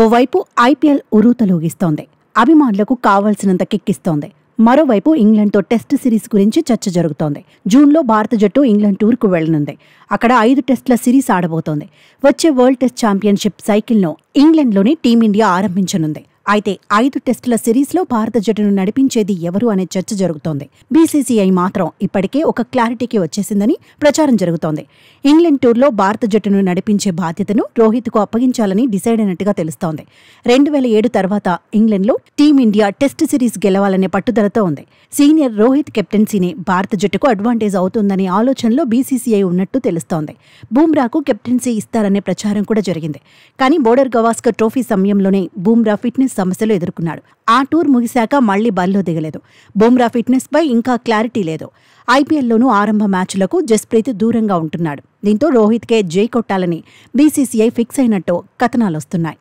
ఓవైపు ఐపీఎల్ ఉరూతలూగిస్తోంది. అభిమానులకు కావాల్సినంత కిక్కిస్తోంది. మరోవైపు ఇంగ్లాండ్తో టెస్ట్ సిరీస్ గురించి చర్చ జరుగుతోంది. జూన్లో భారత జట్టు ఇంగ్లాండ్ టూర్కు వెళ్లనుంది. అక్కడ 5 టెస్టుల సిరీస్ ఆడబోతోంది. వచ్చే వరల్డ్ టెస్ట్ ఛాంపియన్షిప్ సైకిల్ను ఇంగ్లాండ్లోనే టీమిండియా ఆరంభించనుంది. అయితే 5 టెస్టుల సిరీస్లో భారత జట్టును నడిపించేది ఎవరు అనే చర్చ జరుగుతోంది. బీసీసీఐ మాత్రం ఇప్పటికే ఒక క్లారిటీకి వచ్చేసిందని ప్రచారం జరుగుతోంది. ఇంగ్లాండ్ టూర్లో భారత జట్టును నడిపించే బాధ్యతను రోహిత్కు అప్పగించాలని డిసైడ్ అయినట్టుగా తెలుస్తోంది. 2007 తర్వాత ఇంగ్లాండ్లో టీమిండియా టెస్ట్ సిరీస్ గెలవాలనే పట్టుదలతో ఉంది. సీనియర్ రోహిత్ కెప్టెన్సీనే భారత జట్టుకు అడ్వాంటేజ్ అవుతుందనే ఆలోచనలో బీసీసీఐ ఉన్నట్టు తెలుస్తోంది. బూమ్రాకు కెప్టెన్సీ ఇస్తారనే ప్రచారం కూడా జరిగింది. కానీ బోర్డర్ గవాస్కర్ ట్రోఫీ సమయంలోనే బూమ్రా ఫిట్నెస్ సమస్యలు ఎదుర్కొన్నాడు. ఆ టూర్ ముగిశాక మళ్లీ బరిలో దిగలేదు. బూమ్రా ఫిట్నెస్ పై ఇంకా క్లారిటీ లేదు. ఐపీఎల్లోనూ ఆరంభ మ్యాచ్లకు జస్ప్రీత్ దూరంగా ఉంటున్నాడు. దీంతో రోహిత్కే జై కొట్టాలని బీసీసీఐ ఫిక్స్ అయినట్టు కథనాలొస్తున్నాయి.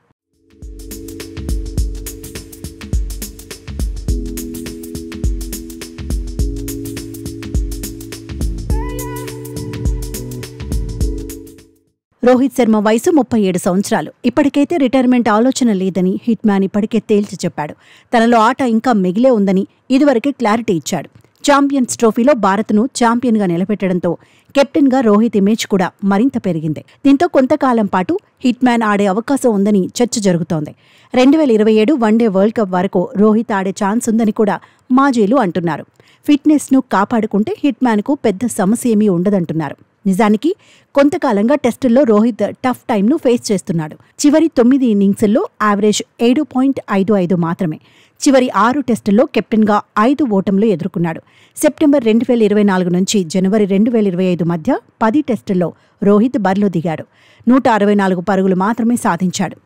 రోహిత్ శర్మ వయసు 37 సంవత్సరాలు. ఇప్పటికైతే రిటైర్మెంట్ ఆలోచన లేదని హిట్ మ్యాన్ ఇప్పటికే తేల్చి చెప్పాడు. తనలో ఆట ఇంకా మిగిలే ఉందని ఇదివరకే క్లారిటీ ఇచ్చాడు. ఛాంపియన్స్ ట్రోఫీలో భారత్ను ఛాంపియన్గా నిలబెట్టడంతో కెప్టెన్గా రోహిత్ ఇమేజ్ కూడా మరింత పెరిగింది. దీంతో కొంతకాలం పాటు హిట్ మ్యాన్ ఆడే అవకాశం ఉందని చర్చ జరుగుతోంది. 2027 వన్డే వరల్డ్ కప్ వరకు రోహిత్ ఆడే ఛాన్స్ ఉందని కూడా మాజీలు అంటున్నారు. ఫిట్నెస్ను కాపాడుకుంటే హిట్ మ్యాన్కు పెద్ద సమస్య ఏమీ ఉండదంటున్నారు. నిజానికి కొంతకాలంగా టెస్టుల్లో రోహిత్ టఫ్ టైంను ఫేస్ చేస్తున్నాడు. చివరి 9 ఇన్నింగ్స్ల్లో యావరేజ్ 7.55 మాత్రమే. చివరి 6 టెస్టుల్లో కెప్టెన్గా 5 ఓటములు ఎదుర్కొన్నాడు. సెప్టెంబర్ 2024 నుంచి జనవరి 2025 మధ్య 10 టెస్టుల్లో రోహిత్ బరిలో దిగాడు. 164 పరుగులు మాత్రమే సాధించాడు.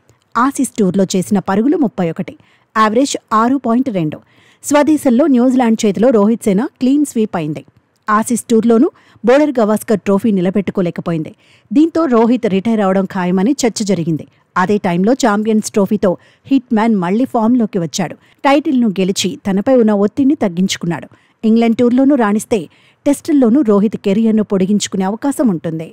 ఆసీస్ టూర్లో చేసిన పరుగులు 31, యావరేజ్ 6.2. స్వదేశంలో న్యూజిలాండ్ చేతిలో రోహిత్ సేన క్లీన్ స్వీప్ అయింది. ఆసీస్ టూర్లోనూ బోర్డర్ గవాస్కర్ ట్రోఫీ నిలబెట్టుకోలేకపోయింది. దీంతో రోహిత్ రిటైర్ అవడం ఖాయమని చర్చ జరిగింది. అదే టైంలో ఛాంపియన్స్ ట్రోఫీతో హిట్ మ్యాన్ మళ్లీ ఫామ్లోకి వచ్చాడు. టైటిల్ను గెలిచి తనపై ఉన్న ఒత్తిడిని తగ్గించుకున్నాడు. ఇంగ్లాండ్ టూర్లోనూ రాణిస్తే టెస్టుల్లోనూ రోహిత్ కెరియర్ను పొడిగించుకునే అవకాశం ఉంటుంది.